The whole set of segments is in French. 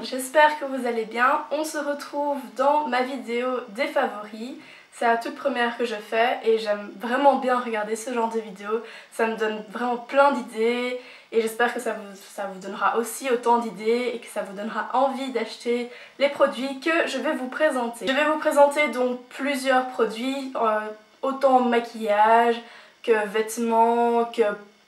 j'espère que vous allez bien. On se retrouve dans ma vidéo des favoris. C'est la toute première que je fais et j'aime vraiment bien regarder ce genre de vidéos. Ça me donne vraiment plein d'idées et j'espère que ça vous donnera aussi autant d'idées et que ça vous donnera envie d'acheter les produits que je vais vous présenter. Je vais vous présenter donc plusieurs produits, autant maquillage que vêtements, que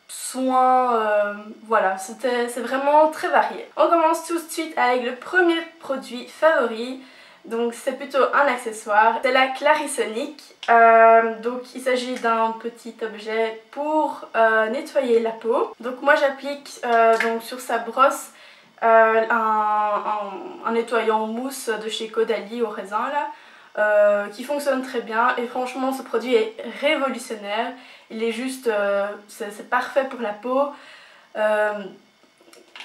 soins, voilà, c'est vraiment très varié. On commence tout de suite avec le premier produit favori. Donc c'est plutôt un accessoire, c'est la Clarisonic. Donc il s'agit d'un petit objet pour nettoyer la peau. Donc moi j'applique donc sur sa brosse un nettoyant mousse de chez Caudalie au raisin là, qui fonctionne très bien et franchement ce produit est révolutionnaire. Il est juste, c'est parfait pour la peau.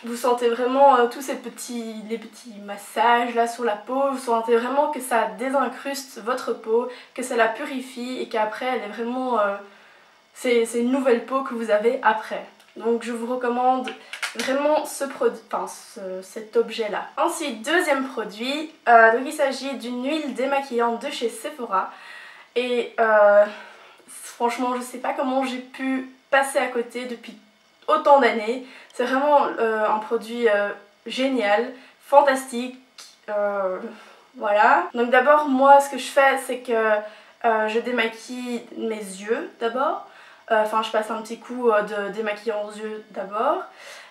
Vous sentez vraiment tous les petits massages là sur la peau, vous sentez vraiment que ça désincruste votre peau, que ça la purifie et qu'après elle est vraiment, c'est une nouvelle peau que vous avez après. Donc je vous recommande vraiment ce produit, enfin cet objet là. Ensuite deuxième produit, donc il s'agit d'une huile démaquillante de chez Sephora et franchement je sais pas comment j'ai pu passer à côté depuis autant d'années. C'est vraiment un produit génial, fantastique, voilà. Donc d'abord moi ce que je fais c'est que je démaquille mes yeux d'abord. Enfin je passe un petit coup de démaquillant aux yeux d'abord.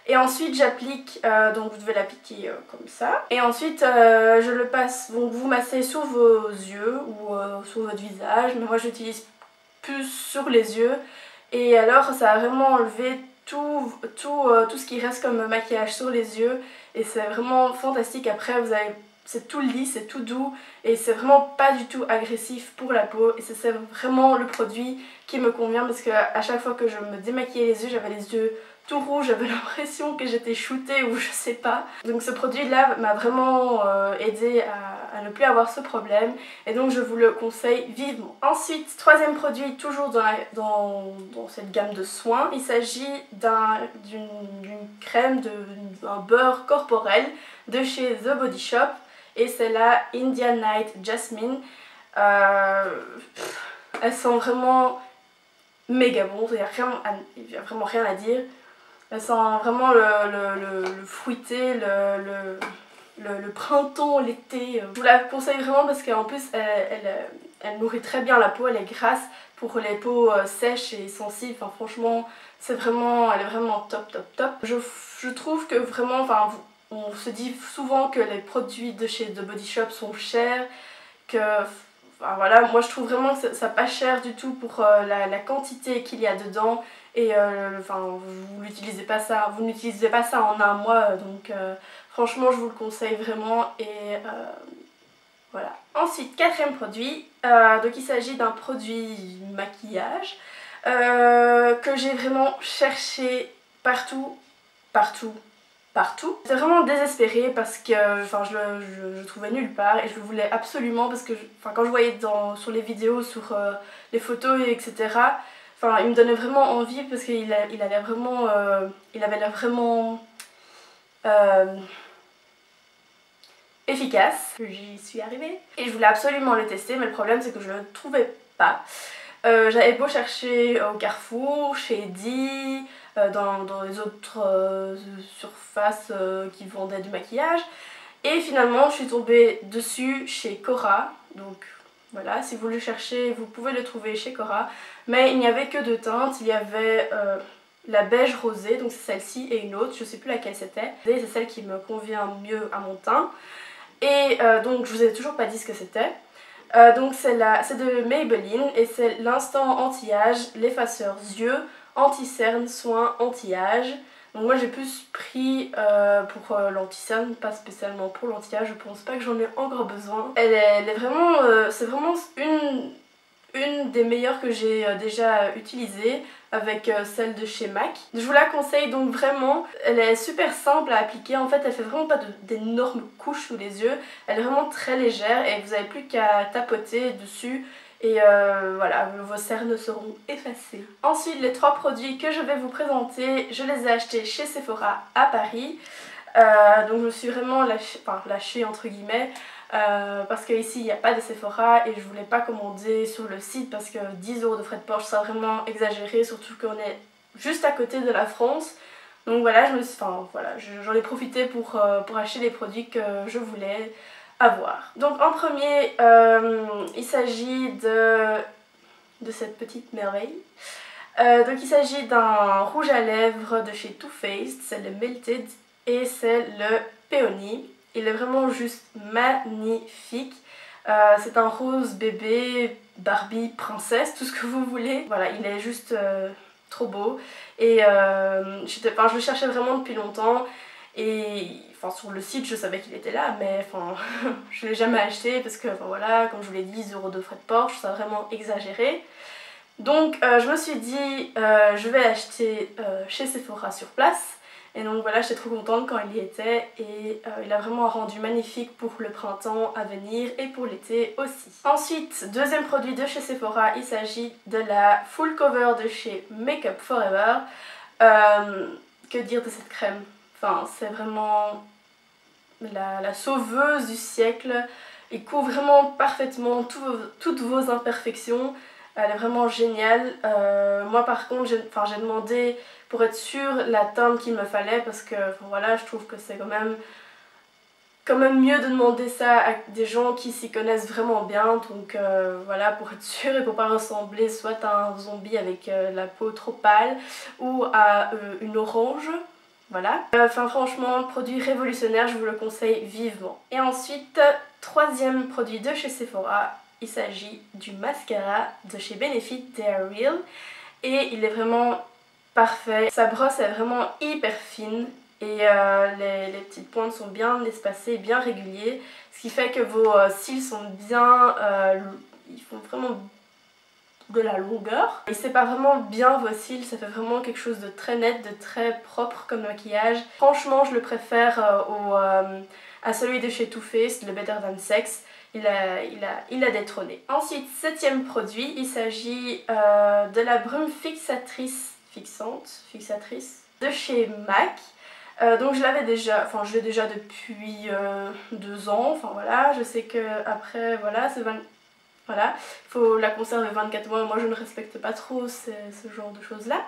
Et ensuite j'applique, donc vous devez l'appliquer comme ça. Et ensuite je le passe, donc vous massez sur vos yeux ou sur votre visage. Mais moi j'utilise plus sur les yeux. Et alors ça a vraiment enlevé tout ce qui reste comme maquillage sur les yeux. Et c'est vraiment fantastique. Après vous avez, c'est tout lisse, c'est tout doux. Et c'est vraiment pas du tout agressif pour la peau. Et c'est vraiment le produit qui me convient. Parce que à chaque fois que je me démaquillais les yeux, j'avais les yeux tout rouge, j'avais l'impression que j'étais shootée ou je sais pas. Donc ce produit là m'a vraiment aidé à ne plus avoir ce problème et donc je vous le conseille vivement. Ensuite, troisième produit toujours dans cette gamme de soins, il s'agit d'une crème, d'un beurre corporel de chez The Body Shop et c'est la Indian Night Jasmine. Elles sont vraiment méga bon, il n'y a vraiment rien à dire. Elle sent vraiment le fruité, le printemps, l'été. Je vous la conseille vraiment parce qu'en plus elle nourrit très bien la peau, elle est grasse pour les peaux sèches et sensibles. Enfin franchement, elle est vraiment top. Je trouve que vraiment, enfin on se dit souvent que les produits de chez The Body Shop sont chers, que enfin, voilà, moi je trouve vraiment que ça pas cher du tout pour la quantité qu'il y a dedans. Et enfin, vous n'utilisez pas ça en un mois, donc franchement je vous le conseille vraiment et voilà. Ensuite, quatrième produit, donc il s'agit d'un produit maquillage que j'ai vraiment cherché partout. J'étais vraiment désespérée parce que je trouvais nulle part et je le voulais absolument parce que quand je voyais sur les vidéos, sur les photos etc. Enfin, il me donnait vraiment envie parce qu'il avait l'air vraiment efficace. J'y suis arrivée. Et je voulais absolument le tester, mais le problème c'est que je ne le trouvais pas. J'avais beau chercher au Carrefour, chez Eddy, dans les autres surfaces qui vendaient du maquillage. Et finalement je suis tombée dessus chez Cora. Donc voilà, si vous le cherchez, vous pouvez le trouver chez Cora. Mais il n'y avait que deux teintes, il y avait la beige rosée, donc c'est celle-ci, et une autre, je sais plus laquelle c'était. C'est celle qui me convient mieux à mon teint. Et donc je vous ai toujours pas dit ce que c'était. Donc c'est de Maybelline et c'est l'instant anti-âge, l'effaceur yeux, anti-cerne, soin, anti-âge. Donc moi j'ai plus pris pour l'anti-cerne, pas spécialement pour l'anti-âge, je pense pas que j'en ai encore besoin. Elle est vraiment, c'est vraiment une des meilleures que j'ai déjà utilisées avec celle de chez MAC. Je vous la conseille donc vraiment, elle est super simple à appliquer, en fait elle fait vraiment pas d'énormes couches sous les yeux, elle est vraiment très légère et vous n'avez plus qu'à tapoter dessus et voilà, vos cernes seront effacées. Ensuite les trois produits que je vais vous présenter, je les ai achetés chez Sephora à Paris. Donc je me suis vraiment lâchée entre guillemets. Parce qu'ici il n'y a pas de Sephora et je voulais pas commander sur le site parce que 10 € de frais de port c'est vraiment exagéré, surtout qu'on est juste à côté de la France. Donc voilà, j'en ai profité pour acheter les produits que je voulais avoir. Donc en premier, il s'agit de cette petite merveille. Donc il s'agit d'un rouge à lèvres de chez Too Faced, c'est le Melted et c'est le Peony. Il est vraiment juste magnifique. C'est un rose bébé, Barbie, princesse, tout ce que vous voulez. Voilà, il est juste trop beau. Et je le cherchais vraiment depuis longtemps. Et sur le site, je savais qu'il était là, mais je ne l'ai jamais acheté parce que, voilà, comme je vous l'ai dit, 10 € de frais de port, je trouve ça vraiment exagéré. Donc je me suis dit je vais l'acheter chez Sephora sur place. Et donc voilà, j'étais trop contente quand il y était et il a vraiment un rendu magnifique pour le printemps à venir et pour l'été aussi. Ensuite, deuxième produit de chez Sephora, il s'agit de la full cover de chez Make Up For Ever. Que dire de cette crème? C'est vraiment la sauveuse du siècle. Il couvre vraiment parfaitement toutes vos imperfections. Elle est vraiment géniale. Moi par contre j'ai demandé pour être sûre la teinte qu'il me fallait parce que voilà, je trouve que c'est quand même mieux de demander ça à des gens qui s'y connaissent vraiment bien. Donc voilà, pour être sûre et pour pas ressembler soit à un zombie avec la peau trop pâle ou à une orange. Voilà. Franchement, produit révolutionnaire, je vous le conseille vivement. Et ensuite, troisième produit de chez Sephora. Il s'agit du mascara de chez Benefit They Are Real et il est vraiment parfait. Sa brosse est vraiment hyper fine et les petites pointes sont bien espacées, bien réguliers, ce qui fait que vos cils sont bien, ils font vraiment de la longueur. Il sépare vraiment bien vos cils, ça fait vraiment quelque chose de très net, de très propre comme maquillage. Franchement, je le préfère à celui de chez Too Faced, le Better Than Sex. Il a détrôné. Ensuite, septième produit, il s'agit de la brume fixatrice de chez MAC. Donc je l'avais déjà, je l'ai déjà depuis 2 ans, voilà, je sais que après, voilà, voilà, il faut la conserver 24 mois, moi je ne respecte pas trop ce genre de choses là.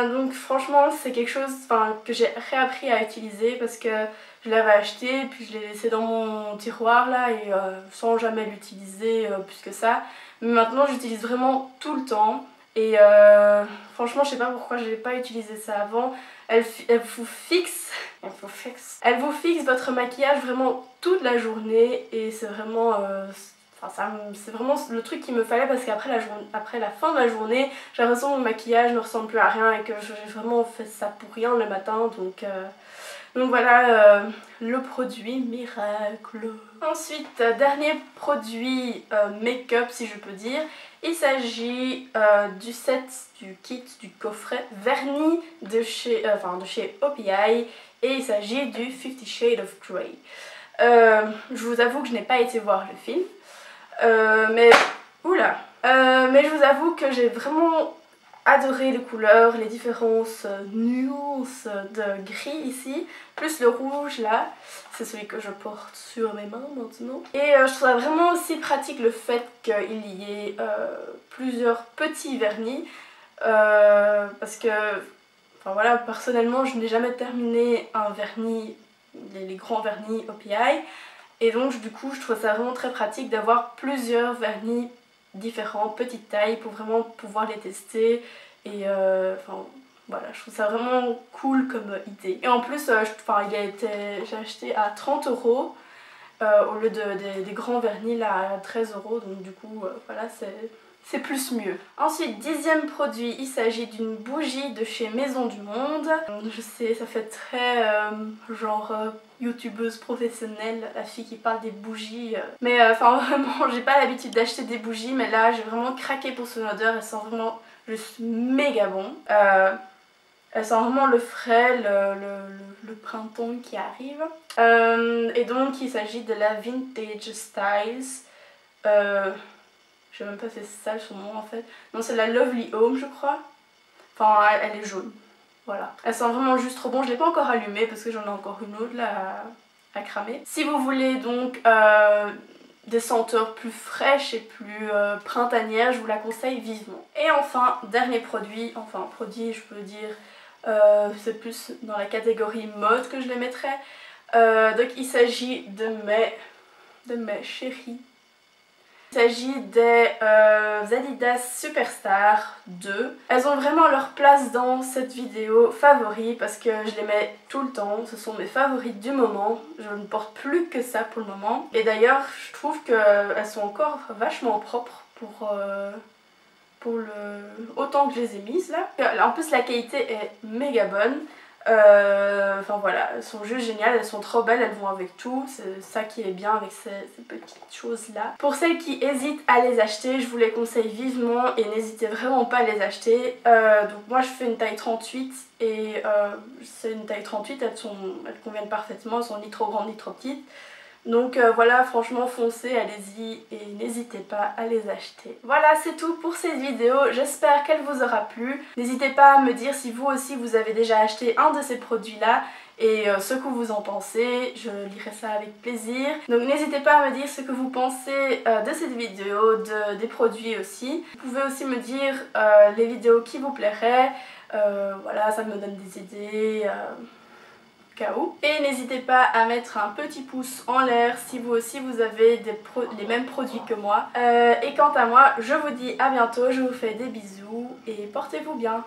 Donc franchement c'est quelque chose que j'ai réappris à utiliser parce que je l'avais acheté puis je l'ai laissé dans mon tiroir là et sans jamais l'utiliser plus que ça. Mais maintenant j'utilise vraiment tout le temps et franchement je sais pas pourquoi je n'ai pas utilisé ça avant. Elle vous fixe votre maquillage vraiment toute la journée et c'est vraiment... c'est vraiment le truc qu'il me fallait parce qu'après la fin de la journée, j'ai l'impression que mon maquillage ne ressemble plus à rien et que j'ai vraiment fait ça pour rien le matin. Donc voilà le produit miracle. Ensuite, dernier produit make-up si je peux dire. Il s'agit du kit, du coffret vernis de chez OPI et il s'agit du 50 Shades of Grey. Je vous avoue que je n'ai pas été voir le film. Mais je vous avoue que j'ai vraiment adoré les couleurs, les différentes nuances de gris ici, plus le rouge là, c'est celui que je porte sur mes mains maintenant. Et je trouve ça vraiment aussi pratique le fait qu'il y ait plusieurs petits vernis, parce que voilà, personnellement je n'ai jamais terminé un vernis, les grands vernis OPI. Et donc du coup je trouve ça vraiment très pratique d'avoir plusieurs vernis différents, petite taille, pour vraiment pouvoir les tester. Et voilà, je trouve ça vraiment cool comme idée. Et en plus j'ai acheté à 30 € au lieu des grands vernis là à 13 €. Donc du coup voilà, c'est plus mieux. Ensuite, dixième produit, il s'agit d'une bougie de chez Maison du Monde. Je sais, ça fait très youtubeuse professionnelle, la fille qui parle des bougies. Mais vraiment, j'ai pas l'habitude d'acheter des bougies, mais là j'ai vraiment craqué pour son odeur, elle sent vraiment juste méga bon. Elle sent vraiment le frais, le printemps qui arrive. Et donc il s'agit de la Vintage Styles. Je sais même pas si c'est ça son nom en fait. Non, c'est la Lovely Home je crois. Elle est jaune. Voilà. Elle sent vraiment juste trop bon. Je l'ai pas encore allumée parce que j'en ai encore une autre là à cramer. Si vous voulez donc des senteurs plus fraîches et plus printanières, je vous la conseille vivement. Et enfin, dernier produit, enfin produit je peux dire, c'est plus dans la catégorie mode que je les mettrais. Donc il s'agit de mes chéris. Il s'agit des Adidas Superstar 2. Elles ont vraiment leur place dans cette vidéo favoris parce que je les mets tout le temps. Ce sont mes favoris du moment. Je ne porte plus que ça pour le moment. Et d'ailleurs, je trouve qu'elles sont encore vachement propres pour autant que je les ai mises là. En plus, la qualité est méga bonne. Enfin voilà, elles sont juste géniales, elles sont trop belles, elles vont avec tout, c'est ça qui est bien avec ces petites choses là. Pour celles qui hésitent à les acheter, je vous les conseille vivement et n'hésitez vraiment pas à les acheter. Donc moi je fais une taille 38 et c'est une taille 38, elles conviennent parfaitement, elles sont ni trop grandes ni trop petites. Donc voilà, franchement foncez, allez-y et n'hésitez pas à les acheter. Voilà, c'est tout pour cette vidéo, j'espère qu'elle vous aura plu. N'hésitez pas à me dire si vous aussi vous avez déjà acheté un de ces produits là et ce que vous en pensez, je lirai ça avec plaisir. Donc n'hésitez pas à me dire ce que vous pensez de cette vidéo, des produits aussi. Vous pouvez aussi me dire les vidéos qui vous plairaient, voilà, ça me donne des idées. Et n'hésitez pas à mettre un petit pouce en l'air si vous aussi vous avez les mêmes produits que moi. Et quant à moi, je vous dis à bientôt, je vous fais des bisous et portez-vous bien.